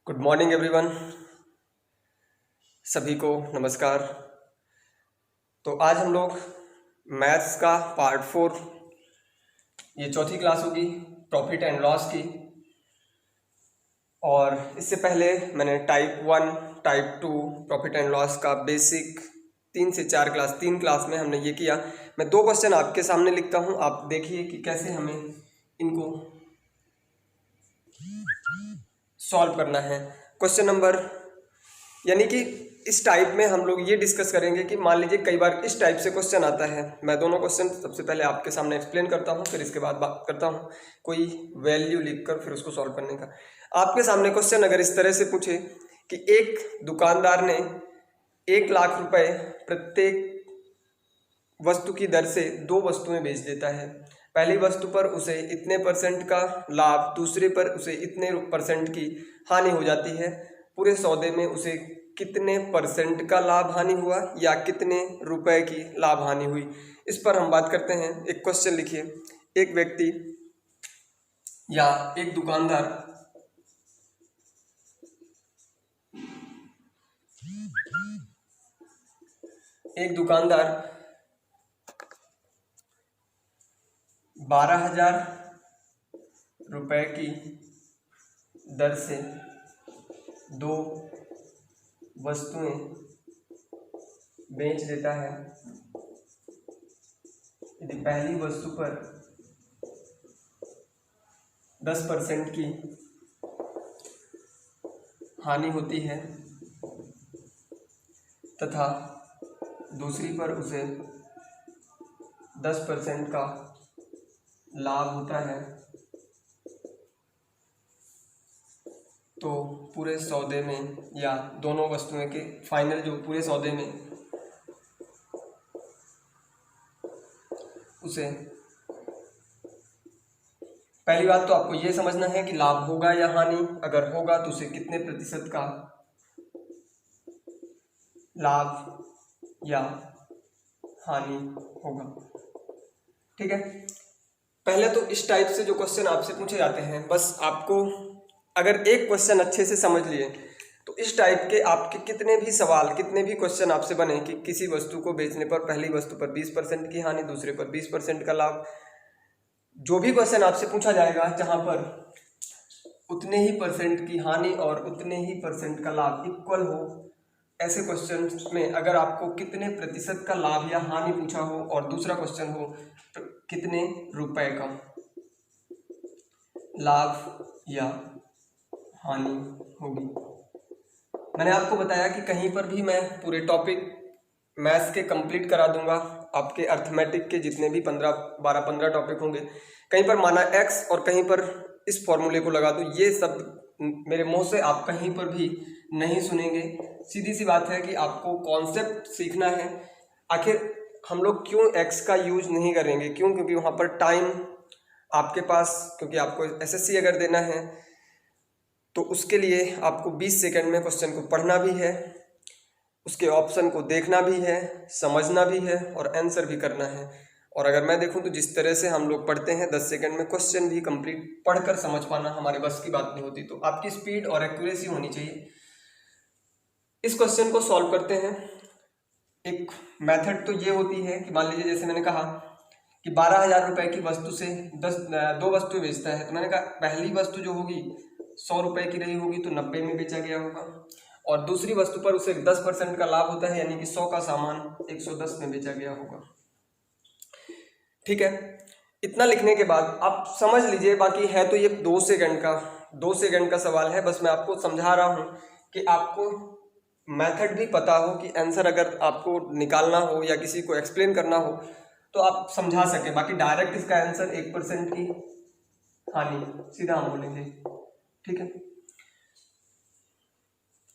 Good morning everyone, सभी को नमस्कार। तो आज हम लोग मैथ्स का पार्ट 4, ये चौथी क्लास होगी प्रॉफिट एंड लॉस की। और इससे पहले मैंने type 1, type 2 profit and loss का बेसिक 3 से 4 क्लास, 3 क्लास में हमने ये किया। मैं 2 क्वेश्चन आपके सामने लिखता हूँ, आप देखिए कि कैसे हमें इनको सॉल्व करना है। क्वेश्चन नंबर, यानी कि इस टाइप में हम लोग ये डिस्कस करेंगे कि मान लीजिए कई बार इस टाइप से क्वेश्चन आता है। मैं दोनों क्वेश्चन सबसे पहले आपके सामने एक्सप्लेन करता हूँ, फिर इसके बाद बात करता हूँ कोई वैल्यू लिखकर फिर उसको सॉल्व करने का। आपके सामने क्वेश्चन अगर इस तरह से पूछे कि एक दुकानदार ने 1 लाख रुपए प्रत्येक वस्तु की दर से 2 वस्तुएं बेच देता है। पहली वस्तु पर उसे इतने % का लाभ, दूसरे पर उसे इतने % की हानि हो जाती है। पूरे सौदे में उसे कितने % का लाभ हानि हुआ या कितने रुपए की लाभ हानि हुई, इस पर हम बात करते हैं। एक क्वेश्चन लिखिए, एक व्यक्ति या एक दुकानदार एक दुकानदार 12,000 रुपए की दर से 2 वस्तुएं बेच देता है। यदि पहली वस्तु पर 10% की हानि होती है तथा दूसरी पर उसे 10% का लाभ होता है, तो पूरे सौदे में या दोनों वस्तुएं के फाइनल जो पूरे सौदे में उसे, पहली बात तो आपको ये समझना है कि लाभ होगा या हानि, अगर होगा तो उसे कितने % का लाभ या हानि होगा। ठीक है, पहले तो इस टाइप से जो क्वेश्चन आपसे पूछे जाते हैं, बस आपको अगर एक क्वेश्चन अच्छे से समझ लिए तो इस टाइप के आपके कितने भी सवाल, कितने भी क्वेश्चन आपसे बने कि किसी वस्तु को बेचने पर पहली वस्तु पर 20% की हानि, दूसरे पर 20% का लाभ, जो भी क्वेश्चन आपसे पूछा जाएगा जहां पर उतने ही % की हानि और उतने ही % का लाभ इक्वल हो, ऐसे क्वेश्चन में अगर आपको कितने % का लाभ या हानि पूछा हो और दूसरा क्वेश्चन हो तो कितने रुपए का लाभ या हानि होगी। मैंने आपको बताया कि कहीं पर भी मैं पूरे टॉपिक मैथ्स के कंप्लीट करा दूंगा, आपके अर्थमेटिक के जितने भी 12-15 टॉपिक होंगे, कहीं पर माना x और कहीं पर इस फॉर्मूले को लगा दूं, ये सब मेरे मुंह से आप कहीं पर भी नहीं सुनेंगे। सीधी सी बात है कि आपको कॉन्सेप्ट सीखना है। आखिर हम लोग क्यों x का यूज नहीं करेंगे, क्यों? क्योंकि वहाँ पर टाइम आपके पास, क्योंकि आपको SSC अगर देना है तो उसके लिए आपको 20 सेकंड में क्वेश्चन को पढ़ना भी है, उसके ऑप्शन को देखना भी है, समझना भी है और आंसर भी करना है। और अगर मैं देखूं तो जिस तरह से हम लोग पढ़ते हैं 10 सेकंड में क्वेश्चन भी कंप्लीट पढ़कर समझ पाना हमारे बस की बात नहीं होती, तो आपकी स्पीड और एक्यूरेसी होनी चाहिए। इस क्वेश्चन को सॉल्व करते हैं। एक मेथड तो ये होती है कि मान लीजिए जैसे मैंने कहा कि 12,000 रुपए की वस्तु से 2 वस्तुएं बेचता है, तो मैंने कहा पहली वस्तु जो होगी 100 रुपए की रही होगी तो 90 में बेचा गया होगा, और दूसरी वस्तु पर उसे 10% का लाभ होता है, यानी कि 100 का सामान 110 में बेचा गया होगा। ठीक है, इतना लिखने के बाद आप समझ लीजिए, बाकी है तो ये 2 सेकंड का सवाल है। बस मैं आपको समझा रहा हूं कि आपको मेथड भी पता हो कि आंसर अगर आपको निकालना हो या किसी को एक्सप्लेन करना हो तो आप समझा सके। बाकी डायरेक्ट इसका आंसर 1% की हानि सीधा हम बोलेंगे। ठीक है,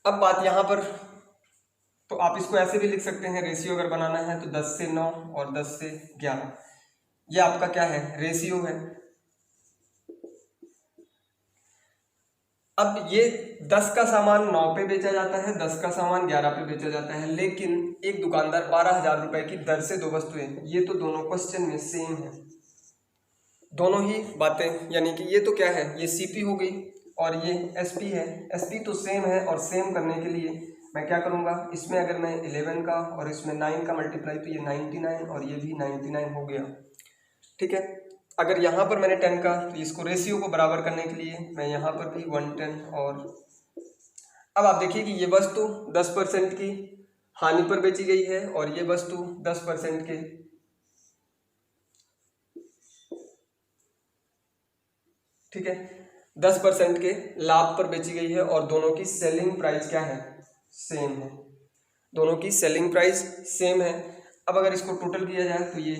अब बात यहाँ पर, तो आप इसको ऐसे भी लिख सकते हैं, रेशियो अगर बनाना है तो 10 से 9 और 10 से 11, ये आपका क्या है, रेशियो है। अब ये 10 का सामान 9 पे बेचा जाता है, 10 का सामान 11 पे बेचा जाता है, लेकिन एक दुकानदार 12,000 रुपए की दर से 2 वस्तुएं, ये तो दोनों क्वेश्चन में सेम है, दोनों ही बातें, यानी कि ये तो क्या है, ये सीपी हो गई और ये SP है, SP तो सेम है, और सेम करने के लिए मैं क्या करूँगा, इसमें अगर मैं 11 का और इसमें 9 का मल्टीप्लाई, तो ये 99 और ये भी 99 हो गया। ठीक है, अगर यहाँ पर मैंने 10 का, तो इसको रेशियो को बराबर करने के लिए मैं यहाँ पर भी 110, और अब आप देखिए कि ये वस्तु 10% की हानि पर बेची गई है और ये वस्तु 10% के ठीक है 10% के लाभ पर बेची गई है, और दोनों की सेलिंग प्राइस क्या है, सेम है। दोनों की सेलिंग प्राइस सेम है। अब अगर इसको टोटल किया जाए तो ये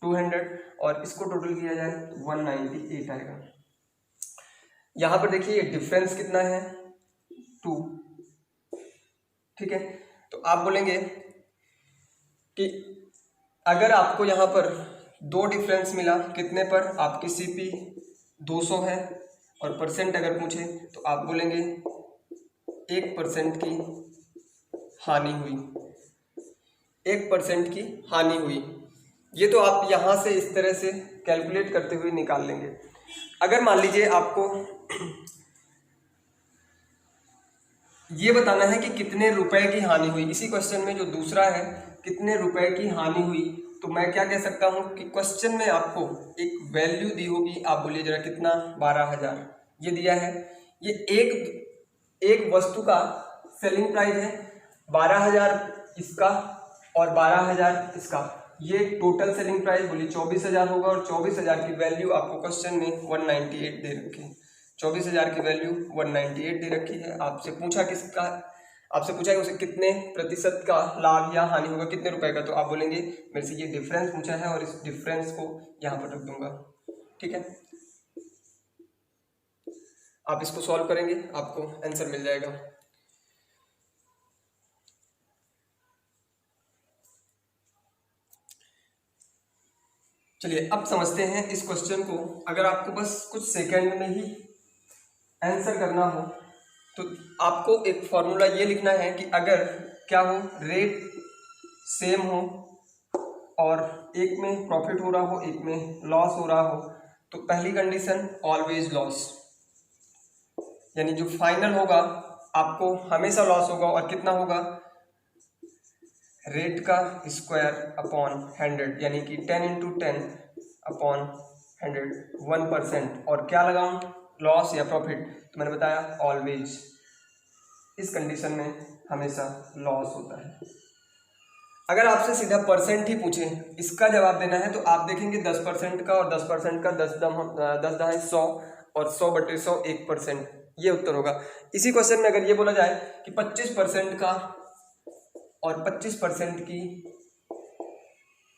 200 और इसको टोटल किया जाए 198 आएगा। यहाँ पर देखिए ये डिफरेंस कितना है, 2। ठीक है, तो आप बोलेंगे कि अगर आपको यहाँ पर 2 डिफरेंस मिला, कितने पर, आपकी CP 200 है, और परसेंट अगर पूछे तो आप बोलेंगे 1% की हानि हुई, 1% की हानि हुई। ये तो आप यहाँ से इस तरह से कैलकुलेट करते हुए निकाल लेंगे। अगर मान लीजिए आपको ये बताना है कि कितने रुपए की हानि हुई, इसी क्वेश्चन में जो दूसरा है कितने रुपए की हानि हुई, तो मैं क्या कह सकता हूँ कि क्वेश्चन में आपको एक वैल्यू दी होगी, आप बोलिए जरा कितना, 12,000 ये दिया है। ये एक वस्तु का सेलिंग प्राइस है, 12,000 इसका और 12,000 इसका, ये टोटल सेलिंग प्राइस बोलिए 24,000 होगा, और 24,000 की वैल्यू आपको क्वेश्चन में 198 दे रखी है। 24,000 की वैल्यू 198 दे रखी है। आपसे पूछा किसका, आपसे पूछा कि उसे कितने प्रतिशत का लाभ या हानि होगा, कितने रुपए का, तो आप बोलेंगे मेरे से ये डिफरेंस पूछा है और इस डिफरेंस को यहाँ पर रख दूंगा। ठीक है, आप इसको सॉल्व करेंगे, आपको आंसर मिल जाएगा। चलिए अब समझते हैं इस क्वेश्चन को। अगर आपको बस कुछ सेकंड में ही आंसर करना हो तो आपको एक फॉर्मूला ये लिखना है कि अगर क्या हो, रेट सेम हो और एक में प्रॉफिट हो रहा हो एक में लॉस हो रहा हो, तो पहली कंडीशन ऑलवेज लॉस, यानी जो फाइनल होगा आपको हमेशा लॉस होगा, और कितना होगा, रेट का स्क्वायर अपॉन 100, यानी कि 10 × 10 अपॉन 100, 1%। और क्या लगाऊं, लॉस या प्रॉफिट, तो मैंने बताया ऑलवेज, इस कंडीशन में हमेशा लॉस होता है। अगर आपसे सीधा परसेंट ही पूछे, इसका जवाब देना है, तो आप देखेंगे 10% का और 10% का 10 10 100 और 100/100 1%, ये उत्तर होगा। इसी क्वेश्चन में अगर ये बोला जाए कि 25% का और 25% की,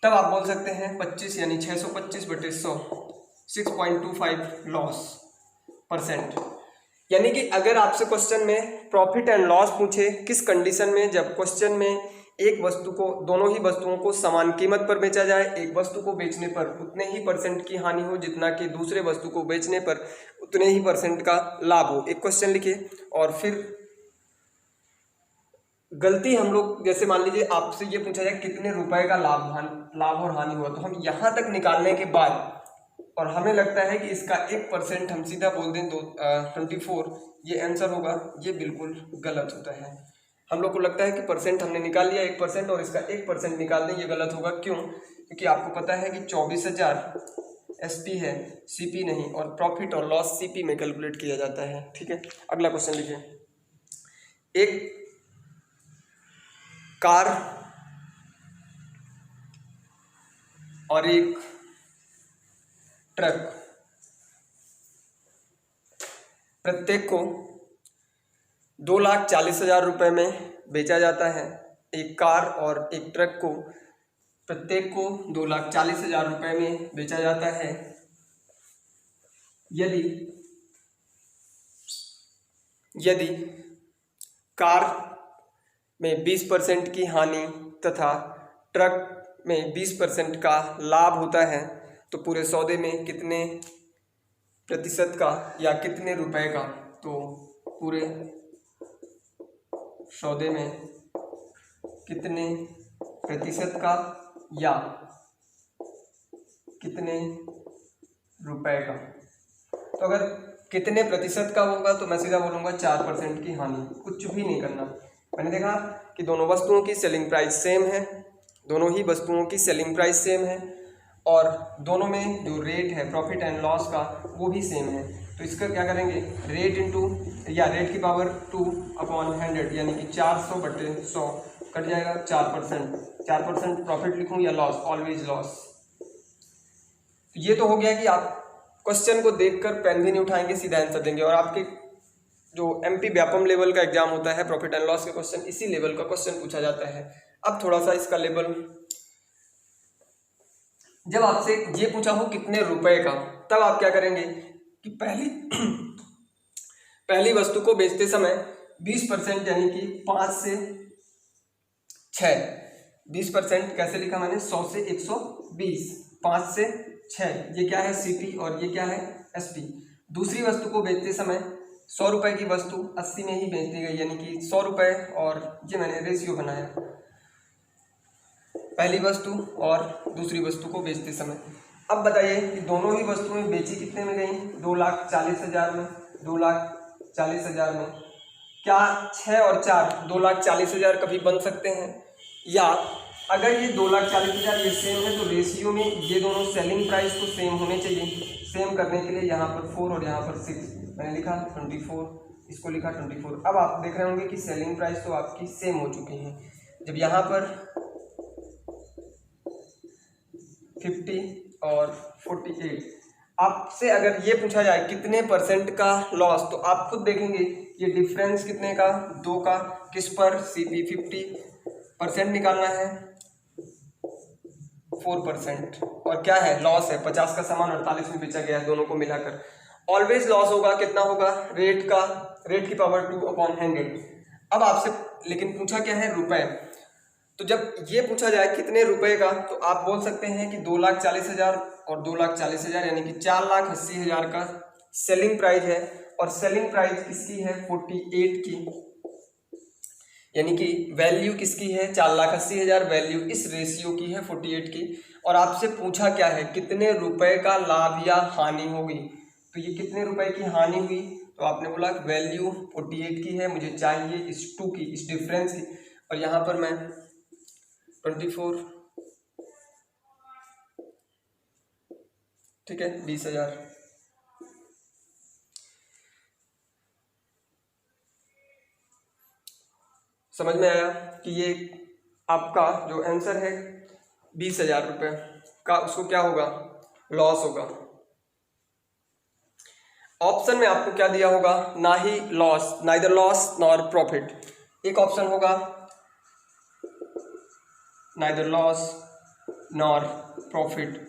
तब आप बोल सकते हैं 25 यानी 625/100, 6.25 लॉस %। यानी कि अगर आपसे क्वेश्चन में प्रॉफिट एंड लॉस पूछे, किस कंडीशन में, जब क्वेश्चन में एक वस्तु को, दोनों ही वस्तुओं को समान कीमत पर बेचा जाए, एक वस्तु को बेचने पर उतने ही % की हानि हो जितना कि दूसरे वस्तु को बेचने पर उतने ही % का लाभ हो। एक क्वेश्चन लिखिए, और फिर गलती हम लोग, जैसे मान लीजिए आपसे ये पूछा जाए कितने रुपए का लाभ और हानि हुआ, तो हम यहाँ तक निकालने के बाद और हमें लगता है कि इसका 1% हम सीधा बोल दें 24, ये आंसर होगा, ये बिल्कुल गलत होता है। हम लोग को लगता है कि परसेंट हमने निकाल लिया 1% और इसका 1% निकाल दें, ये गलत होगा। क्यों? क्योंकि आपको पता है कि 24,000 SP है, CP नहीं, और प्रॉफिट और लॉस CP में कैलकुलेट किया जाता है। ठीक है, अगला क्वेश्चन लिखिए। एक कार और एक ट्रक, प्रत्येक को 2,40,000 रुपये में बेचा जाता है। एक कार और एक ट्रक को प्रत्येक को 2,40,000 रुपये में बेचा जाता है। यदि कार में 20% की हानि तथा ट्रक में 20% का लाभ होता है, तो पूरे सौदे में कितने प्रतिशत का या कितने रुपए का, तो पूरे सौदे में कितने प्रतिशत का या कितने रुपए का। तो अगर कितने प्रतिशत का होगा, तो मैं सीधा बोलूँगा 4% की हानि, कुछ भी नहीं करना। मैंने देखा कि दोनों वस्तुओं की सेलिंग प्राइस सेम है, दोनों ही वस्तुओं की सेलिंग प्राइस सेम है और दोनों में जो रेट है प्रॉफिट एंड लॉस का वो भी सेम है। तो इसका क्या करेंगे, रेट इंटू या रेट की पावर 2/100 यानी कि 400/100 कट जाएगा 4%। 4% प्रॉफिट लिखूँ या लॉस, ऑलवेज लॉस। ये तो हो गया कि आप क्वेश्चन को देखकर पेन भी नहीं उठाएंगे, सीधा आंसर देंगे। और आपके जो MP व्यापम लेवल का एग्जाम होता है, प्रॉफिट एंड लॉस के क्वेश्चन इसी लेवल का क्वेश्चन पूछा जाता है। अब थोड़ा सा इसका लेवल, जब आपसे ये पूछा हो कितने रुपए का, तब आप क्या करेंगे कि पहली वस्तु को बेचते समय 20% यानी कि 5 से 6, 20% कैसे लिखा मैंने, 100 से 120, 5 से 6, ये क्या है CP और ये क्या है SP। दूसरी वस्तु को बेचते समय 100 रुपए की वस्तु 80 में ही बेच दी गई, यानी कि 100 रुपए, और ये मैंने रेशियो बनाया पहली वस्तु और दूसरी वस्तु को बेचते समय। अब बताइए कि दोनों ही वस्तुएं बेची कितने में गई, 2,40,000 में, 2,40,000 में। क्या 6 और 4 2,40,000 कभी बन सकते हैं, या अगर ये 2,40,000 ये सेम है तो रेशियो में ये दोनों सेलिंग प्राइस तो सेम होने चाहिए। सेम करने के लिए यहाँ पर 4 और यहाँ पर 6 मैंने लिखा 24, इसको लिखा 24। अब आप देख रहे होंगे कि सेलिंग प्राइस तो आपकी सेम हो चुकी हैं। जब यहाँ पर 50 और 48, आपसे अगर ये पूछा जाए कितने % का लॉस, तो आप खुद देखेंगे ये डिफरेंस कितने का, 2 का, किस पर, CP 50% निकालना है 4%, और क्या है लॉस है 50 का सामान 48 में बेचा गया है, दोनों को मिलाकर ऑलवेज लॉस होगा। कितना होगा, रेट की पावर 2/100। अब आपसे लेकिन पूछा क्या है, रुपए। तो जब ये पूछा जाए कितने रुपए का, तो आप बोल सकते हैं कि 2,40,000 और 2,40,000 यानी कि 4,80,000 का सेलिंग प्राइस है, और सेलिंग प्राइस किसकी है 48 की, यानी कि वैल्यू किसकी है 4,80,000, वैल्यू इस रेशियो की है 48 की। और आपसे पूछा क्या है कितने रुपए का लाभ या हानि होगी, तो ये कितने रुपए की हानि हुई, तो आपने बोला वैल्यू 48 की है, मुझे चाहिए इस 2 की, इस डिफरेंस की। और यहाँ पर मैं 24, ठीक है 20,000। समझ में आया कि ये आपका जो आंसर है 20,000 रुपये का, उसको क्या होगा, लॉस होगा। ऑप्शन में आपको क्या दिया होगा, ना ही loss, neither loss nor profit. एक ऑप्शन होगा नाइदर लॉस नॉर प्रॉफिट,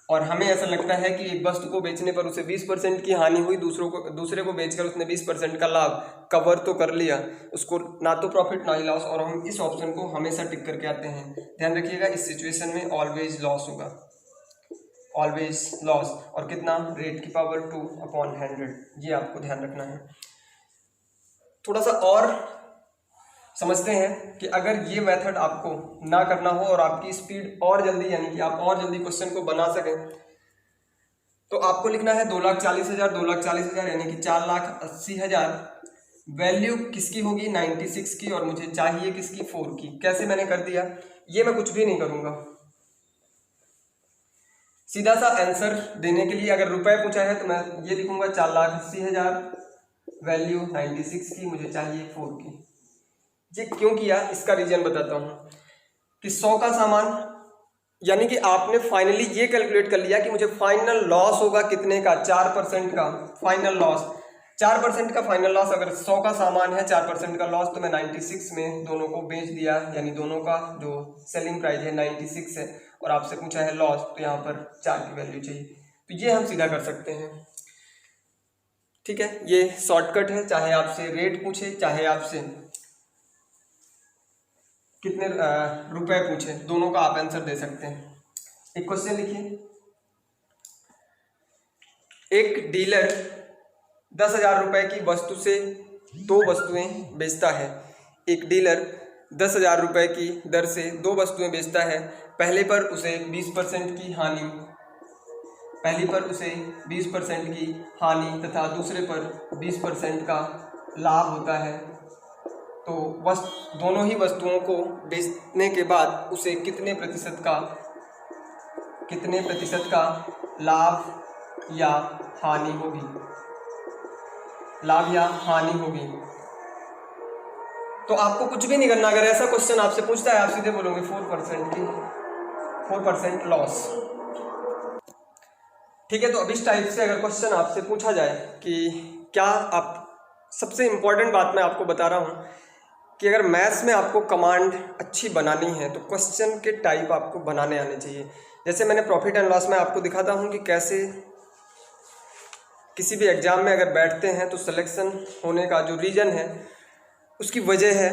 और हमें ऐसा लगता है कि एक वस्तु को बेचने पर उसे 20% की हानि हुई, दूसरे को बेचकर उसने 20% का लाभ कवर तो कर लिया, उसको ना तो प्रॉफिट ना ही लॉस, और हम इस ऑप्शन को हमेशा टिक करके आते हैं। ध्यान रखिएगा इस सिचुएशन में ऑलवेज लॉस होगा, ऑलवेज लॉस, और कितना, रेट की पावर 2/100, ये आपको ध्यान रखना है। थोड़ा सा और समझते हैं कि अगर ये मेथड आपको ना करना हो और आपकी स्पीड और जल्दी, यानी कि आप और जल्दी क्वेश्चन को बना सकें, तो आपको लिखना है 2,40,000, 2,40,000 यानी कि 4,80,000, वैल्यू किसकी होगी 96 की, और मुझे चाहिए किसकी 4 की। कैसे मैंने कर दिया, ये मैं कुछ भी नहीं करूंगा, सीधा सा आंसर देने के लिए अगर रुपए पूछा है तो मैं ये लिखूंगा 4,80,000, वैल्यू 96 की, मुझे चाहिए 4 की। ये क्यों किया, इसका रीजन बताता हूँ कि 100 का सामान, यानी कि आपने फाइनली ये कैलकुलेट कर लिया कि मुझे फाइनल लॉस होगा कितने का, 4% का फाइनल लॉस। 4% का फाइनल लॉस, अगर 100 का सामान है 4% का लॉस, तो मैं 96 में दोनों को बेच दिया, यानी दोनों का जो सेलिंग प्राइस है 96 है, और आपसे पूछा है लॉस, तो यहाँ पर 4 की वैल्यू चाहिए। तो ये हम सीधा कर सकते हैं, ठीक है, ये शॉर्टकट है। चाहे आपसे रेट पूछे, चाहे आपसे कितने रुपए पूछे, दोनों का आप आंसर दे सकते हैं। एक क्वेश्चन लिखिए, एक डीलर 10,000 रुपए की वस्तु से 2 वस्तुएं बेचता है। एक डीलर 10,000 रुपए की दर से 2 वस्तुएं बेचता है। पहले पर उसे 20% की हानि पहली पर उसे 20% की हानि तथा दूसरे पर 20% का लाभ होता है, तो दोनों ही वस्तुओं को बेचने के बाद उसे कितने प्रतिशत का लाभ या हानि होगी। तो आपको कुछ भी नहीं करना, अगर ऐसा क्वेश्चन आपसे पूछता है आप सीधे बोलोगे 4% लॉस। ठीक है, तो अब इस टाइप से अगर क्वेश्चन आपसे पूछा जाए कि क्या आप, सबसे इम्पोर्टेंट बात मैं आपको बता रहा हूँ कि अगर मैथ्स में आपको कमांड अच्छी बनानी है तो क्वेश्चन के टाइप आपको बनाने आने चाहिए। जैसे मैंने प्रॉफिट एंड लॉस में आपको दिखाता हूँ कि कैसे किसी भी एग्जाम में अगर बैठते हैं तो सिलेक्शन होने का जो रीज़न है, उसकी वजह है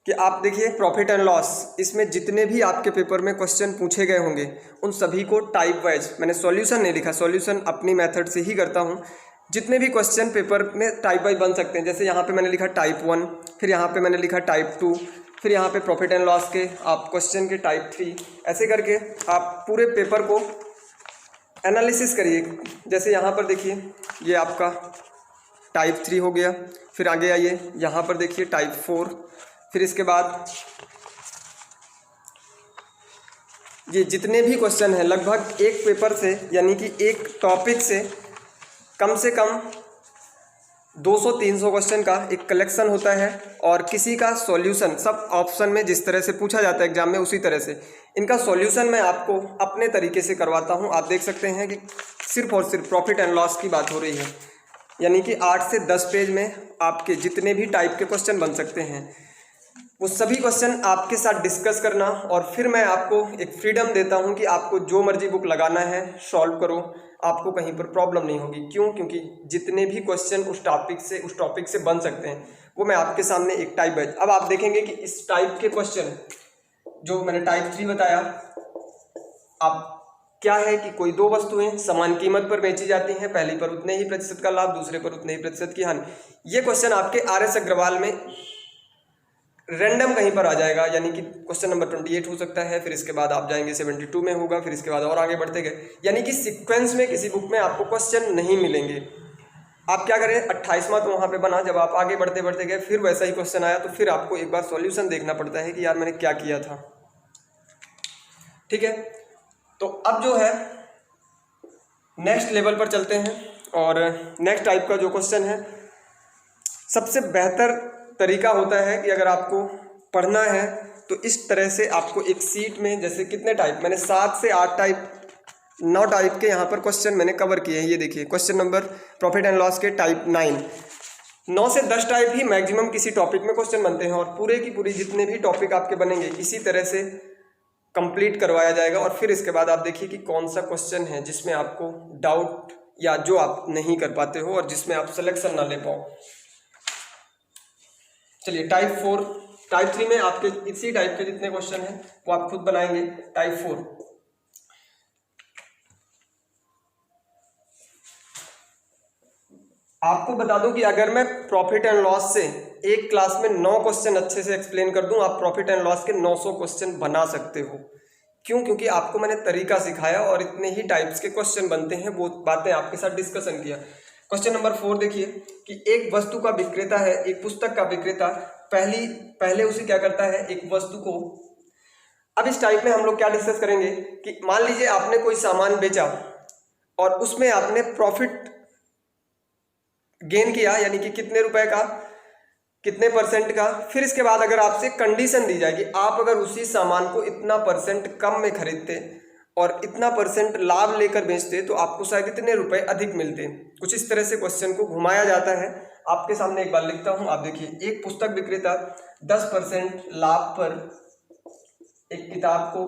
कि आप देखिए प्रॉफिट एंड लॉस, इसमें जितने भी आपके पेपर में क्वेश्चन पूछे गए होंगे उन सभी को टाइप वाइज, मैंने सॉल्यूशन नहीं लिखा, सॉल्यूशन अपनी मेथड से ही करता हूँ। जितने भी क्वेश्चन पेपर में टाइप वाइज बन सकते हैं, जैसे यहाँ पे मैंने लिखा टाइप 1, फिर यहाँ पे मैंने लिखा टाइप 2, फिर यहाँ पे प्रॉफिट एंड लॉस के आप क्वेश्चन के टाइप 3, ऐसे करके आप पूरे पेपर को एनालिसिस करिए। जैसे यहाँ पर देखिए ये आपका टाइप 3 हो गया, फिर आगे आइए यहाँ पर देखिए टाइप 4, फिर इसके बाद ये जितने भी क्वेश्चन हैं लगभग एक पेपर से, यानी कि एक टॉपिक से कम 200-300 क्वेश्चन का एक कलेक्शन होता है, और किसी का सॉल्यूशन सब ऑप्शन में जिस तरह से पूछा जाता है एग्जाम में उसी तरह से इनका सॉल्यूशन मैं आपको अपने तरीके से करवाता हूं। आप देख सकते हैं कि सिर्फ और सिर्फ प्रॉफिट एंड लॉस की बात हो रही है, यानी कि 8 से 10 पेज में आपके जितने भी टाइप के क्वेश्चन बन सकते हैं वो सभी क्वेश्चन आपके साथ डिस्कस करना, और फिर मैं आपको एक फ्रीडम देता हूं कि आपको जो मर्जी बुक लगाना है सॉल्व करो, आपको कहीं पर प्रॉब्लम नहीं होगी। क्यों? क्योंकि जितने भी क्वेश्चन उस टॉपिक से बन सकते हैं वो मैं आपके सामने एक टाइप है। अब आप देखेंगे कि इस टाइप के क्वेश्चन जो मैंने टाइप 3 बताया, आप क्या है कि कोई दो वस्तुएं समान कीमत पर बेची जाती हैं, पहली पर उतने ही प्रतिशत का लाभ, दूसरे पर उतने ही प्रतिशत की हानि। ये क्वेश्चन आपके RS अग्रवाल में रैंडम कहीं पर आ जाएगा, यानी कि क्वेश्चन नंबर 28 हो सकता है, फिर इसके बाद आप जाएंगे 72 में होगा, फिर इसके बाद और आगे बढ़ते गए, यानी कि सीक्वेंस में किसी बुक में आपको क्वेश्चन नहीं मिलेंगे। आप क्या करें, 28वां तो वहाँ पे बना, जब आप आगे बढ़ते गए फिर वैसा ही क्वेश्चन आया तो फिर आपको एक बार सॉल्यूशन देखना पड़ता है कि यार मैंने क्या किया था। ठीक है, तो अब जो है नेक्स्ट लेवल पर चलते हैं, और नेक्स्ट टाइप का जो क्वेश्चन है, सबसे बेहतर तरीका होता है कि अगर आपको पढ़ना है तो इस तरह से आपको एक सीट में, जैसे कितने टाइप, मैंने 7 से 8 टाइप 9 टाइप के यहाँ पर क्वेश्चन मैंने कवर किए हैं। ये देखिए question number profit and loss के टाइप 9 से 10 टाइप ही मैक्सिमम किसी टॉपिक में क्वेश्चन बनते हैं, और पूरे की पूरी जितने भी टॉपिक आपके बनेंगे इसी तरह से कंप्लीट करवाया जाएगा। और फिर इसके बाद आप देखिए कि कौन सा क्वेश्चन है जिसमें आपको डाउट या जो आप नहीं कर पाते हो और जिसमें आप सिलेक्शन ना ले पाओ। चलिए टाइप 4, टाइप 3 में आपके इसी टाइप के जितने क्वेश्चन हैं वो आप खुद बनाएंगे। टाइप 4, आपको बता दूं कि अगर मैं प्रॉफिट एंड लॉस से एक क्लास में 9 क्वेश्चन अच्छे से एक्सप्लेन कर दूं, आप प्रॉफिट एंड लॉस के 900 क्वेश्चन बना सकते हो। क्यों? क्योंकि आपको मैंने तरीका सिखाया और इतने ही टाइप्स के क्वेश्चन बनते हैं, वो बातें आपके साथ डिस्कशन किया। क्वेश्चन नंबर 4 देखिए कि एक वस्तु का विक्रेता है, एक पुस्तक का विक्रेता पहले उसे क्या करता है, एक वस्तु को। अब इस टाइप में हम लोग क्या डिस्कस करेंगे कि मान लीजिए आपने कोई सामान बेचा और उसमें आपने प्रॉफिट गेन किया, यानी कि कितने रुपए का, कितने परसेंट का। फिर इसके बाद अगर आपसे कंडीशन दी जाए कि आप अगर उसी सामान को इतना परसेंट कम में खरीदते और इतना परसेंट लाभ लेकर बेचते तो आपको शायद इतने रुपए अधिक मिलते। कुछ इस तरह से क्वेश्चन को घुमाया जाता है। आपके सामने एक बार लिखता हूं, आप देखिए, एक पुस्तक विक्रेता 10% लाभ पर एक किताब को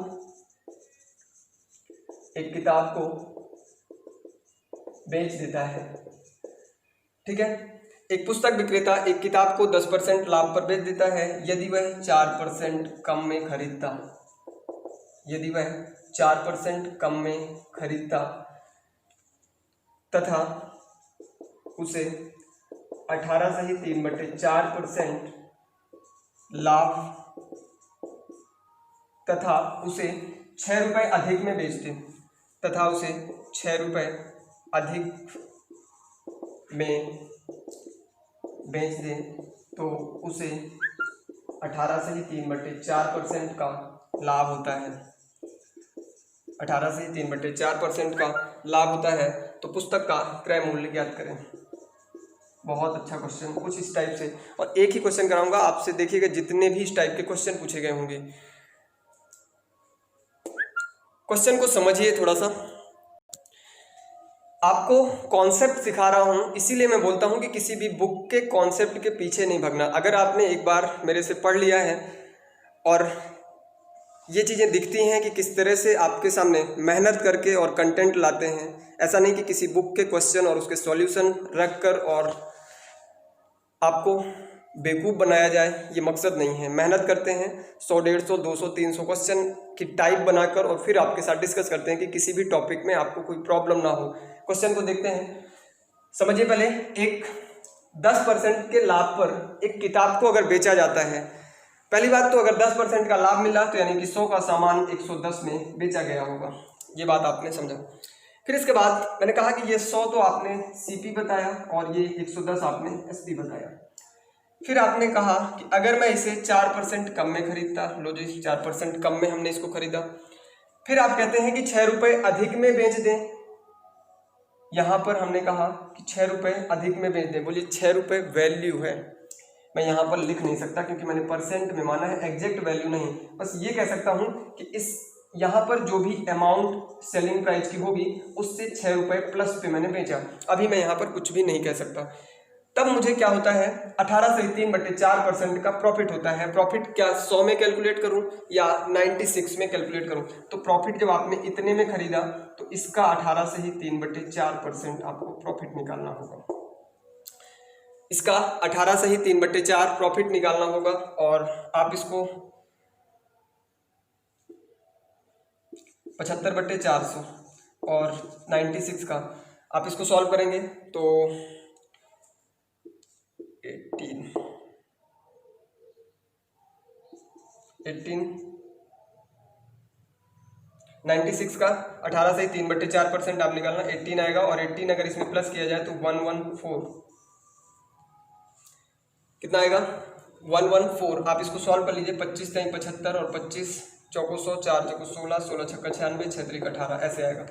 बेच देता है। ठीक है, एक पुस्तक विक्रेता एक किताब को 10% लाभ पर बेच देता है यदि वह 4% कम में खरीदता, यदि वह 4% कम में खरीदता तथा उसे 18 से ही 3/4% लाभ तथा उसे 6 रुपए अधिक में बेचते। तथा उसे 6 रुपये अधिक में बेच दें तो उसे 18 से ही 3/4% का लाभ होता है। 18 से ही 3/4% का लाभ होता है। तो पुस्तक का क्रय मूल्य ज्ञात करें। बहुत अच्छा क्वेश्चन, कुछ इस टाइप से। और एक ही क्वेश्चन कराऊंगा आपसे, देखिएगा जितने भी इस टाइप के क्वेश्चन पूछे गए होंगे, क्वेश्चन को समझिए थोड़ा सा। आपको कॉन्सेप्ट सिखा रहा हूं, इसीलिए मैं बोलता हूं कि किसी भी बुक के कॉन्सेप्ट के पीछे नहीं भागना। अगर आपने एक बार मेरे से पढ़ लिया है और ये चीज़ें दिखती हैं कि किस तरह से आपके सामने मेहनत करके और कंटेंट लाते हैं, ऐसा नहीं कि किसी बुक के क्वेश्चन और उसके सॉल्यूशन रख कर और आपको बेवकूफ़ बनाया जाए, ये मकसद नहीं है। मेहनत करते हैं, 100, 150, 200, 300 क्वेश्चन की टाइप बनाकर और फिर आपके साथ डिस्कस करते हैं कि किसी भी टॉपिक में आपको कोई प्रॉब्लम ना हो। क्वेश्चन को देखते हैं, समझिए पहले। एक 10% के लाभ पर एक किताब को अगर बेचा जाता है, पहली बात तो अगर 10% का लाभ मिला तो यानी कि 100 का सामान 110 में बेचा गया होगा। ये बात आपने समझा। फिर इसके बाद मैंने कहा कि ये 100 तो आपने सीपी बताया और ये 110 आपने एसपी बताया। फिर आपने कहा कि अगर मैं इसे 4% कम में खरीदता, लो जी 4% कम में हमने इसको खरीदा। फिर आप कहते हैं कि 6 रुपये अधिक में बेच दें। यहाँ पर हमने कहा कि 6 रुपये अधिक में बेच दें। बोलिए 6 रुपये वैल्यू है, मैं यहाँ पर लिख नहीं सकता क्योंकि मैंने परसेंट में माना है, एग्जैक्ट वैल्यू नहीं। बस ये कह सकता हूँ कि इस यहाँ पर जो भी अमाउंट सेलिंग प्राइस की होगी उससे 6 रुपये प्लस पे मैंने बेचा। अभी मैं यहाँ पर कुछ भी नहीं कह सकता। तब मुझे क्या होता है, 18 से 3/4% का प्रॉफिट होता है। प्रॉफिट क्या 100 में कैलकुलेट करूं या 96 में कैलकुलेट करूं? तो प्रॉफिट जब आपने इतने में खरीदा तो इसका 18 से ही 3/4% आपको प्रॉफिट निकालना होगा। इसका 18 से ही 3/4 प्रॉफिट निकालना होगा। और आप इसको 75/400 और 96 का आप इसको सॉल्व करेंगे तो 96 का 18 से 3/4% आप निकालना, 18 आएगा। और 18 अगर इसमें प्लस किया जाए तो 114 कितना आएगा, 114। आप इसको सॉल्व कर लीजिए। 25 3 75 और 25 चौको 100, 4 चौको 16, 16 छक्का 96, 6 3 18, ऐसे आएगा।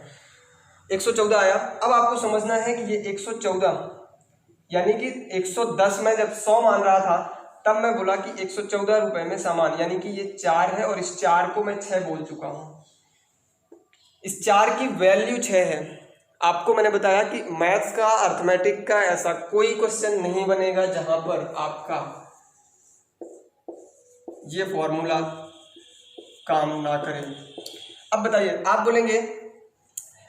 114 आया। अब आपको समझना है कि ये 114 यानी कि 110 में जब 100 मान रहा था तब मैं बोला कि 114 रुपए में सामान, यानी कि ये 4 है और इस 4 को मैं 6 बोल चुका हूं। इस 4 की वैल्यू 6 है। आपको मैंने बताया कि मैथ्स का, अर्थमेटिक का ऐसा कोई क्वेश्चन नहीं बनेगा जहां पर आपका ये फॉर्मूला काम ना करे। अब बताइए, आप बोलेंगे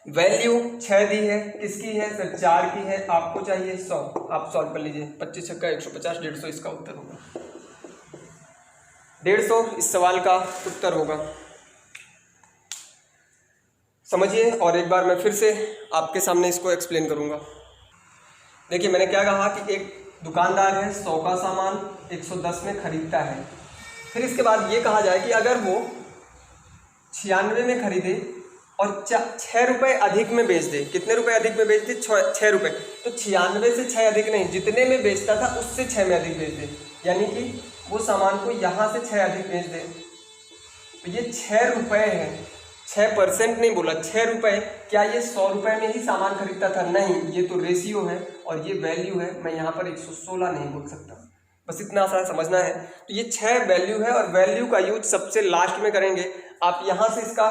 वैल्यू 6 दी है, किसकी है सर? 4 की है, आपको चाहिए 100। आप सॉल्व कर लीजिए। 25 छक्का 150, 150 इसका उत्तर होगा। 150 इस सवाल का उत्तर होगा। समझिए, और एक बार मैं फिर से आपके सामने इसको एक्सप्लेन करूंगा। देखिए मैंने क्या कहा कि एक दुकानदार है, 100 का सामान 110 में खरीदता है। फिर इसके बाद ये कहा जाए कि अगर वो 96 में खरीदे और 6 रुपये अधिक में बेच दे। कितने रुपए अधिक में बेच दे? 6 रुपये। तो 96 से 6 अधिक नहीं, जितने में बेचता था उससे 6 में अधिक बेच दे, यानी कि वो सामान को यहाँ से 6 अधिक बेच दे। तो ये 6 रुपये है, 6% नहीं बोला, 6 रुपये। क्या ये 100 रुपये में ही सामान खरीदता था? नहीं, ये तो रेशियो है और ये वैल्यू है। मैं यहाँ पर 116 नहीं बोल सकता। बस इतना सा समझना है। तो ये 6 वैल्यू है और वैल्यू का यूज सबसे लास्ट में करेंगे। आप यहाँ से इसका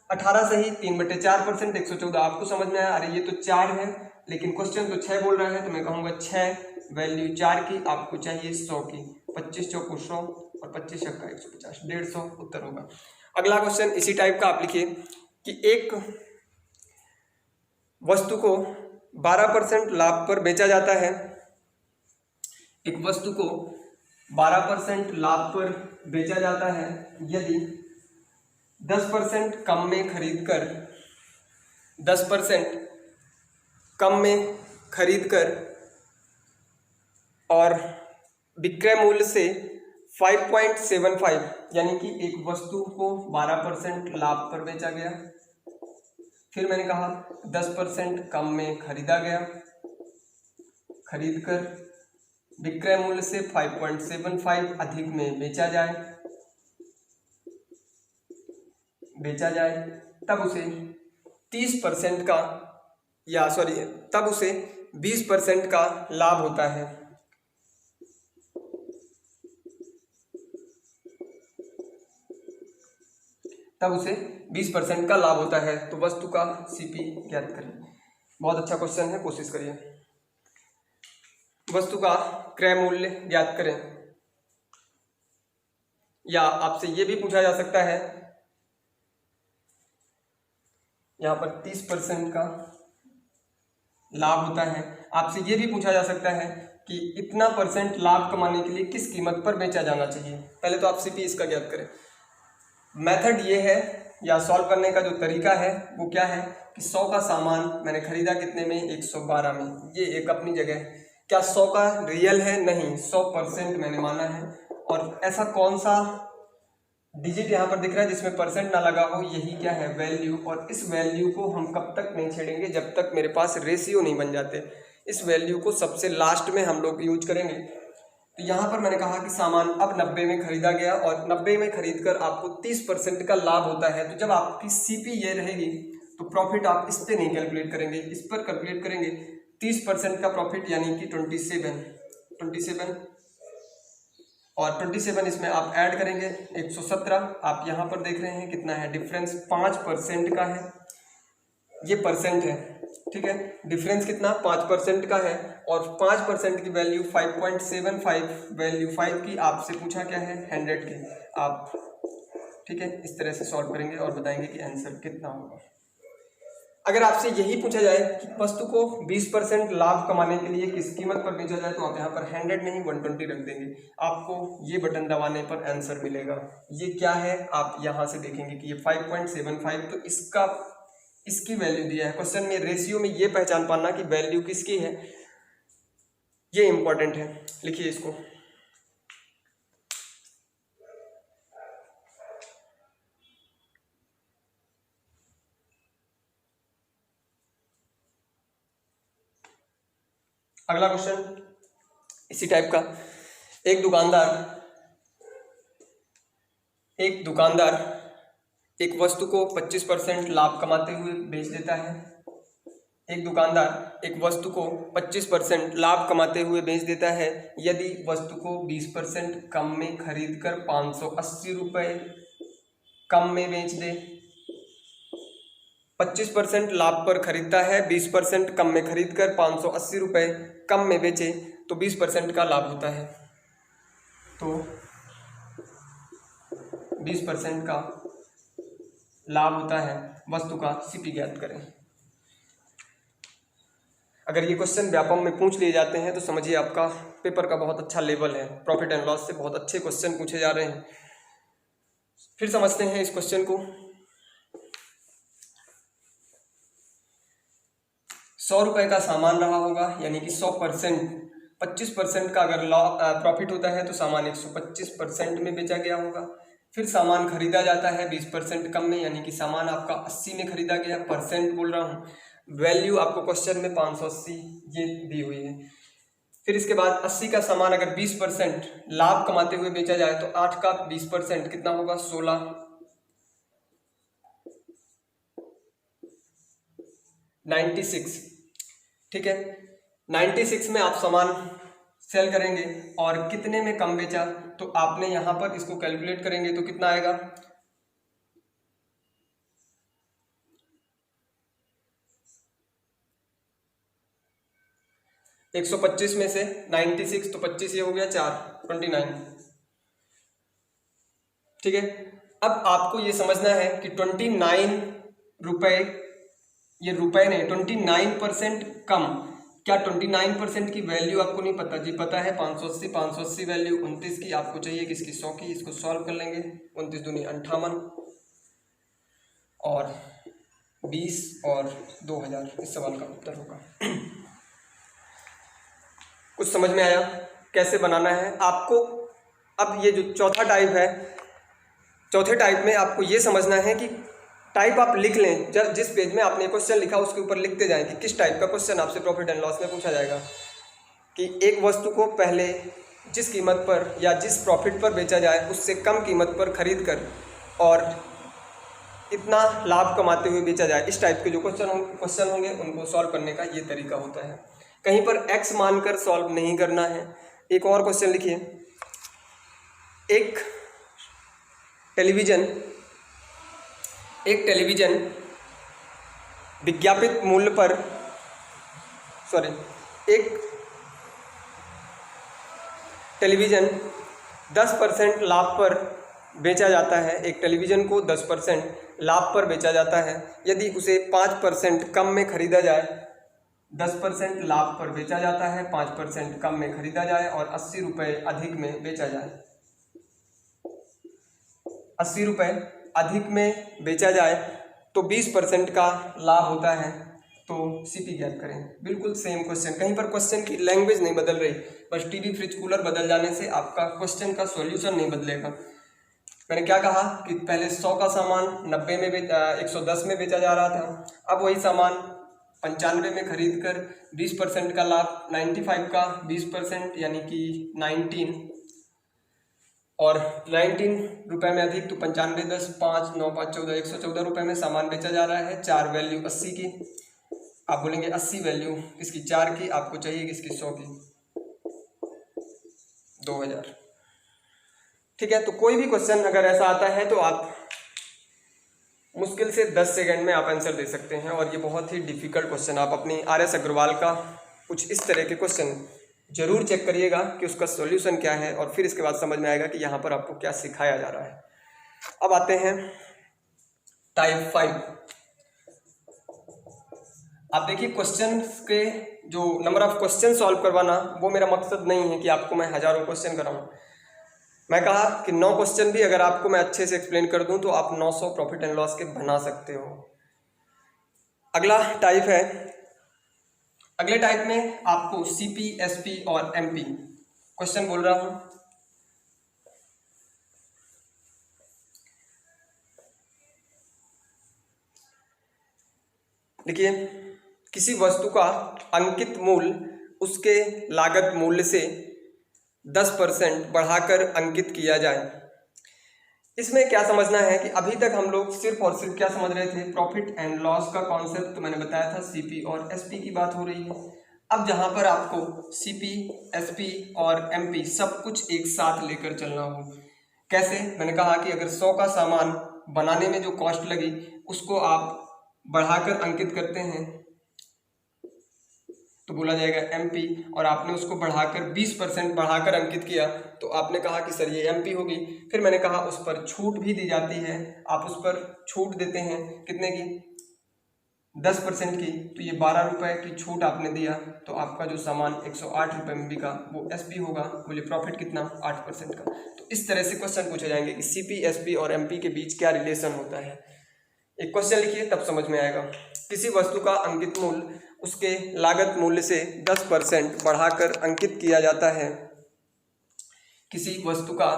18 से ही 3/4% 114 आपको समझ में आया। अरे ये तो 4 है लेकिन क्वेश्चन तो 6 बोल रहा है, तो मैं कहूँगा 6 वैल्यू 4 की, आपको चाहिए 100 की। 25 चौको 100 और 25 छक्का 150, 150 उत्तर होगा। अगला क्वेश्चन इसी टाइप का आप लिखिए कि एक वस्तु को 12% लाभ पर बेचा जाता है। एक वस्तु को 12% लाभ पर बेचा जाता है यदि 10% कम में खरीदकर 10% कम में खरीदकर और विक्रय मूल्य से 5.75, यानी कि एक वस्तु को 12% लाभ पर बेचा गया। फिर मैंने कहा 10% कम में खरीदा गया, खरीद कर विक्रय मूल्य से 5.75 अधिक में बेचा जाए तब उसे 30% का तब उसे 20% का लाभ होता है। तब उसे 20% का लाभ होता है। तो वस्तु का सीपी ज्ञात करें। बहुत अच्छा क्वेश्चन है, कोशिश करिए। वस्तु का क्रय मूल्य ज्ञात करें, या आपसे ये भी पूछा जा सकता है, यहाँ पर 30% का लाभ होता है। आपसे ये भी पूछा जा सकता है कि इतना परसेंट लाभ कमाने के लिए किस कीमत पर बेचा जाना चाहिए। पहले तो आप सीपी इसका ज्ञात करें। मेथड ये है, या सॉल्व करने का जो तरीका है वो क्या है कि 100 का सामान मैंने खरीदा कितने में, 112 में। ये एक अपनी जगह है। क्या 100 का रियल है? नहीं, 100% मैंने माना है। और ऐसा कौन सा डिजिट यहाँ पर दिख रहा है जिसमें परसेंट ना लगा हो? यही क्या है, वैल्यू। और इस वैल्यू को हम कब तक नहीं छेड़ेंगे? जब तक मेरे पास रेशियो नहीं बन जाते। इस वैल्यू को सबसे लास्ट में हम लोग यूज करेंगे। तो यहाँ पर मैंने कहा कि सामान अब 90 में खरीदा गया और 90 में खरीद कर आपको 30% का लाभ होता है। तो जब आपकी सीपी ये रहेगी तो प्रॉफिट आप इस पर नहीं कैलकुलेट करेंगे, इस पर कैलकुलेट करेंगे। 30% का प्रॉफिट यानी कि 27 और 27 इसमें आप ऐड करेंगे 117। आप यहाँ पर देख रहे हैं कितना है डिफरेंस, 5% का है। ये परसेंट है, ठीक है। डिफरेंस कितना, 5% का है। और 5% की वैल्यू 5.75, वैल्यू 5 की आपसे पूछा क्या है, 100 की। आप ठीक है इस तरह से सॉल्व करेंगे और बताएंगे कि आंसर कितना होगा। अगर आपसे यही पूछा जाए कि वस्तु को 20% लाभ कमाने के लिए किस कीमत पर बेचा जाए, तो आप यहाँ पर 100 नहीं 120 रख देंगे। आपको ये बटन दबाने पर आंसर मिलेगा। ये क्या है, आप यहाँ से देखेंगे कि ये 5.75, तो इसकी वैल्यू दिया है क्वेश्चन में। रेशियो में ये पहचान पाना कि वैल्यू किसकी है, ये इंपॉर्टेंट है। लिखिए इसको। अगला क्वेश्चन इसी टाइप का। एक दुकानदार एक वस्तु को 25% लाभ कमाते हुए बेच देता है। एक दुकानदार एक वस्तु को 25% लाभ कमाते हुए बेच देता है यदि वस्तु को 20% कम में खरीद कर 580 रुपये कम में बेच दे। 25% लाभ पर खरीदता है, 20% कम में खरीद कर 580 रुपये कम में बेचे तो 20% का लाभ होता है। तो 20% का लाभ होता है। वस्तु का सीपी ज्ञात करें। अगर ये क्वेश्चन व्यापम में पूछ लिए जाते हैं तो समझिए आपका पेपर का बहुत अच्छा लेवल है। प्रॉफिट एंड लॉस से बहुत अच्छे क्वेश्चन पूछे जा रहे हैं। फिर समझते हैं इस क्वेश्चन को। 100 रुपये का सामान रहा होगा, यानी कि 100%, 25% का अगर प्रॉफिट होता है तो सामान 125% में बेचा गया होगा। फिर सामान खरीदा जाता है 20% कम में, यानी कि सामान आपका 80 में खरीदा गया। परसेंट बोल रहा हूँ, वैल्यू आपको क्वेश्चन में 580 ये दी हुई है। फिर इसके बाद 80 का सामान अगर 20% लाभ कमाते हुए बेचा जाए तो 8 का 20% कितना होगा, 16, 96, ठीक है। 96 में आप सामान सेल करेंगे और कितने में कम बेचा, तो आपने यहां पर इसको कैलकुलेट करेंगे तो कितना आएगा, एक 125 में से 96 तो 25 ये हो गया 4, 29, ठीक है। अब आपको ये समझना है कि 29 रुपए, ये रुपए नहीं 29% कम। क्या 29% की वैल्यू आपको नहीं पता? जी पता है, 580 वैल्यू 29 की आपको चाहिए किसकी, 100 की। इसको सॉल्व कर लेंगे। 29 दूनी 58 और 20 और 2000 इस सवाल का उत्तर होगा। कुछ समझ में आया कैसे बनाना है आपको? अब ये जो चौथा टाइप है, चौथे टाइप में आपको ये समझना है कि टाइप आप लिख लें, जब जिस पेज में आपने क्वेश्चन लिखा उसके ऊपर लिखते जाएं कि किस टाइप का क्वेश्चन आपसे प्रॉफिट एंड लॉस में पूछा जाएगा। कि एक वस्तु को पहले जिस कीमत पर या जिस प्रॉफिट पर बेचा जाए उससे कम कीमत पर खरीद कर और इतना लाभ कमाते हुए बेचा जाए, इस टाइप के जो क्वेश्चन होंगे उनको सॉल्व करने का ये तरीका होता है। कहीं पर एक्स मानकर सॉल्व नहीं करना है। एक और क्वेश्चन लिखिए, एक टेलीविज़न विज्ञापित मूल्य पर एक टेलीविज़न 10% लाभ पर बेचा जाता है। एक टेलीविज़न को 10% लाभ पर बेचा जाता है। यदि उसे 5% कम में खरीदा जाए, 10% लाभ पर बेचा जाता है, 5% कम में खरीदा जाए और 80 रुपये अधिक में बेचा जाए, 80 रुपये अधिक में बेचा जाए तो 20% का लाभ होता है। तो सीपी ज्ञात करें। बिल्कुल सेम क्वेश्चन, कहीं पर क्वेश्चन की लैंग्वेज नहीं बदल रही, बस टीवी फ्रिज कूलर बदल जाने से आपका क्वेश्चन का सॉल्यूशन नहीं बदलेगा। मैंने क्या कहा कि पहले 100 का सामान 110 में बेचा जा रहा था, अब वही सामान 95 में खरीद कर 20% का लाभ, 95 का 20% यानी कि 19 और 19 रुपये में अधिक तो 95 10 5 9 5 14 114 रुपये में सामान बेचा जा रहा है। 4 वैल्यू 80 की, आप बोलेंगे 80 वैल्यू किसकी, 4 की, आपको चाहिए किसकी, 100 की, 2000। ठीक है, तो कोई भी क्वेश्चन अगर ऐसा आता है तो आप मुश्किल से 10 सेकंड में आप आंसर दे सकते हैं। और ये बहुत ही डिफिकल्ट क्वेश्चन, आप अपनी RS अग्रवाल का कुछ इस तरह के क्वेश्चन जरूर चेक करिएगा कि उसका सॉल्यूशन क्या है, और फिर इसके बाद समझ में आएगा कि यहाँ पर आपको क्या सिखाया जा रहा है। अब आते हैं टाइप 5। आप देखिए, क्वेश्चन के जो नंबर ऑफ क्वेश्चन सॉल्व करवाना वो मेरा मकसद नहीं है कि आपको मैं हजारों क्वेश्चन कराऊं। मैं कहा कि 9 क्वेश्चन भी अगर आपको मैं अच्छे से एक्सप्लेन कर दूं तो आप 900 प्रॉफिट एंड लॉस के बना सकते हो। अगला टाइप है, अगले टाइप में आपको CP, SP और MP क्वेश्चन बोल रहा हूं। देखिए, किसी वस्तु का अंकित मूल्य उसके लागत मूल्य से 10% बढ़ाकर अंकित किया जाए। इसमें क्या समझना है कि अभी तक हम लोग सिर्फ और सिर्फ क्या समझ रहे थे, प्रॉफिट एंड लॉस का कॉन्सेप्ट तो मैंने बताया था, CP और SP की बात हो रही है। अब जहां पर आपको CP, SP और MP सब कुछ एक साथ लेकर चलना हो, कैसे? मैंने कहा कि अगर 100 का सामान बनाने में जो कॉस्ट लगी उसको आप बढ़ाकर अंकित करते हैं तो बोला जाएगा MP, और आपने उसको बढ़ाकर 20% बढ़ाकर अंकित किया तो आपने कहा कि सर ये MP होगी। फिर मैंने कहा उस पर छूट भी दी जाती है, आप उस पर छूट देते हैं, कितने की, 10% की, तो ये 12 रुपये की छूट आपने दिया तो आपका जो सामान 108 रुपये में बिका वो SP होगा। बोले प्रॉफिट कितना, 8% का। तो इस तरह से क्वेश्चन पूछे जाएंगे कि CP, SP और MP के बीच क्या रिलेशन होता है। एक क्वेश्चन लिखिए तब समझ में आएगा। किसी वस्तु का अंकित मूल्य उसके लागत मूल्य से 10% बढ़ाकर अंकित किया जाता है। किसी वस्तु का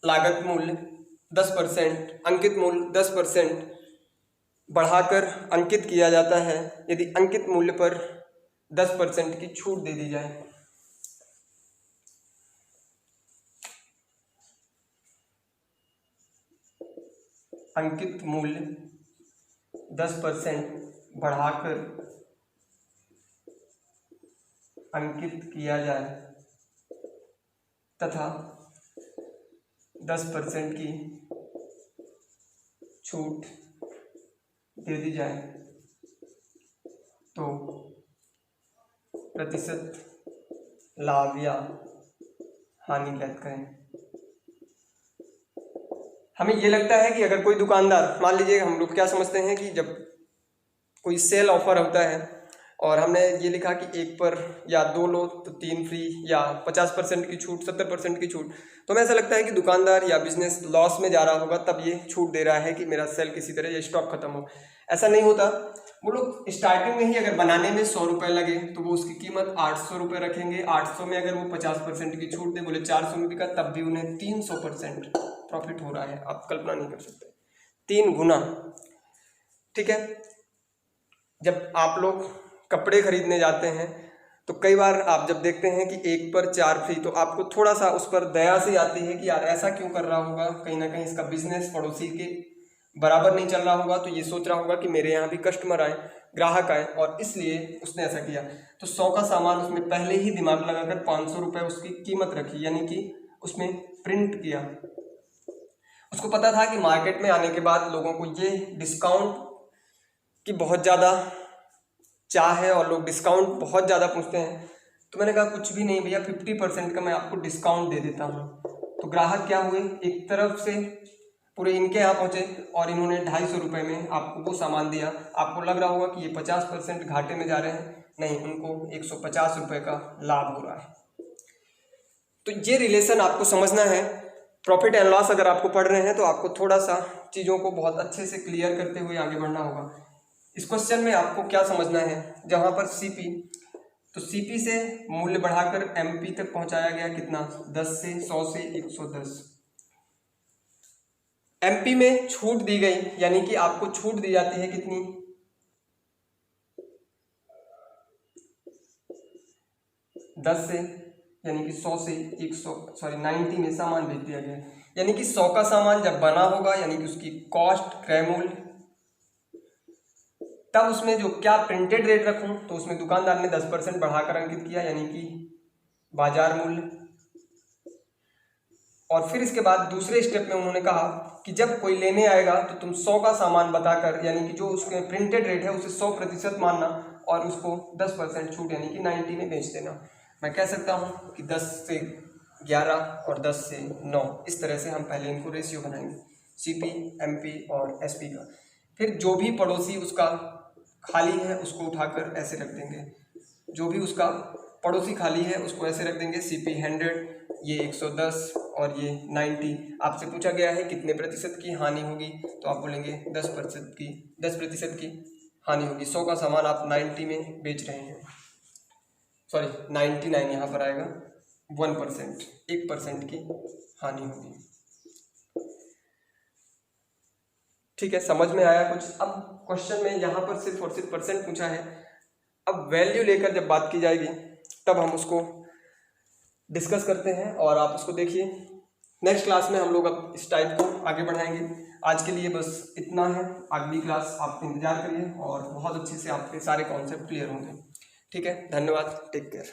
लागत मूल्य 10%, अंकित मूल्य 10% बढ़ाकर अंकित किया जाता है यदि अंकित मूल्य पर 10% की छूट दे दी जाए। अंकित मूल्य 10% बढ़ाकर अंकित किया जाए तथा 10% की छूट दे दी जाए तो प्रतिशत लाभ या हानि ज्ञात करें। हमें ये लगता है कि अगर कोई दुकानदार, मान लीजिए हम लोग क्या समझते हैं कि जब कोई सेल ऑफर होता है और हमने ये लिखा कि 1 पर या 2 लो तो 3 फ्री या 50% की छूट, 70% की छूट, तो हमें ऐसा लगता है कि दुकानदार या बिजनेस लॉस में जा रहा होगा तब ये छूट दे रहा है कि मेरा सेल किसी तरह या स्टॉक खत्म हो। ऐसा नहीं होता। वो लोग स्टार्टिंग में ही अगर बनाने में 100 रुपये लगे तो वो उसकी कीमत 800 रुपये रखेंगे। 800 में अगर वो 50% की छूट दे, बोले 400 में बिका, तब भी उन्हें 300% प्रॉफिट हो रहा है। आप कल्पना नहीं कर सकते, 3 गुना। ठीक है। जब आप लोग कपड़े खरीदने जाते हैं तो कई बार आप जब देखते हैं कि 1 पर 4 फ्री, तो आपको थोड़ा सा उस पर दया सी आती है कि यार ऐसा क्यों कर रहा होगा, कहीं ना कहीं इसका बिजनेस पड़ोसी के बराबर नहीं चल रहा होगा, तो ये सोच रहा होगा कि मेरे यहाँ भी कस्टमर आए, ग्राहक आए, और इसलिए उसने ऐसा किया। तो 100 का सामान उसने पहले ही दिमाग लगाकर 500 रुपये उसकी कीमत रखी, यानी कि उसमें प्रिंट किया। उसको पता था कि मार्केट में आने के बाद लोगों को ये डिस्काउंट की बहुत ज़्यादा चाह है और लोग डिस्काउंट बहुत ज़्यादा पूछते हैं। तो मैंने कहा कुछ भी नहीं भैया, 50% का मैं आपको डिस्काउंट दे देता हूँ। तो ग्राहक क्या हुए, एक तरफ से पूरे इनके यहाँ पहुँचे और इन्होंने 250 रुपये में आपको वो सामान दिया। आपको लग रहा होगा कि ये 50% घाटे में जा रहे हैं, नहीं, उनको 150 रुपये का लाभ हो रहा है। तो ये रिलेशन आपको समझना है। प्रॉफिट एंड लॉस अगर आपको पढ़ रहे हैं तो आपको थोड़ा सा चीज़ों को बहुत अच्छे से क्लियर करते हुए आगे बढ़ना होगा। इस क्वेश्चन में आपको क्या समझना है, जहाँ पर सीपी, तो सीपी से मूल्य बढ़ाकर एमपी तक पहुंचाया गया, कितना, 10 से 100 से 110। एमपी में छूट दी गई, यानी कि आपको छूट दी जाती है कितनी, 10 से, यानी कि 100 से 90 में सामान बेच दिया गया। यानी कि 100 का सामान जब बना होगा, यानी कि उसकी कॉस्ट, क्रय मूल्य, तब उसमें जो क्या प्रिंटेड रेट रखूं, तो उसमें दुकानदार ने 10% बढ़ाकर अंकित किया, यानी कि बाजार मूल्य। और फिर इसके बाद दूसरे स्टेप में उन्होंने कहा कि जब कोई लेने आएगा तो तुम 100 का सामान बताकर, यानी कि जो उसके प्रिंटेड रेट है उसे 100% मानना और उसको 10% छूट, यानी कि 90 में बेच देना। मैं कह सकता हूँ कि 10 से 11 और 10 से 9, इस तरह से हम पहले इनको रेशियो बनाएंगे, सीपी, एमपी और एसपी का। फिर जो भी पड़ोसी उसका खाली है उसको उठाकर ऐसे रख देंगे, जो भी उसका पड़ोसी खाली है उसको ऐसे रख देंगे, सीपी 100, ये 110 और ये 90। आपसे पूछा गया है कितने प्रतिशत की हानि होगी, तो आप बोलेंगे 10% की हानि होगी। 100 का सामान आप 90 में बेच रहे हैं, सॉरी 99 यहाँ पर आएगा, 1% की हानि होगी। ठीक है, समझ में आया कुछ। अब क्वेश्चन में यहाँ पर सिर्फ और सिर्फ परसेंट पूछा है। अब वैल्यू लेकर जब बात की जाएगी तब हम उसको डिस्कस करते हैं और आप उसको देखिए। नेक्स्ट क्लास में हम लोग अब इस टाइप को आगे बढ़ाएंगे। आज के लिए बस इतना है, अगली क्लास आप इंतजार करिए और बहुत अच्छे से आपके सारे कॉन्सेप्ट क्लियर होंगे। ठीक है, धन्यवाद, टेक केयर।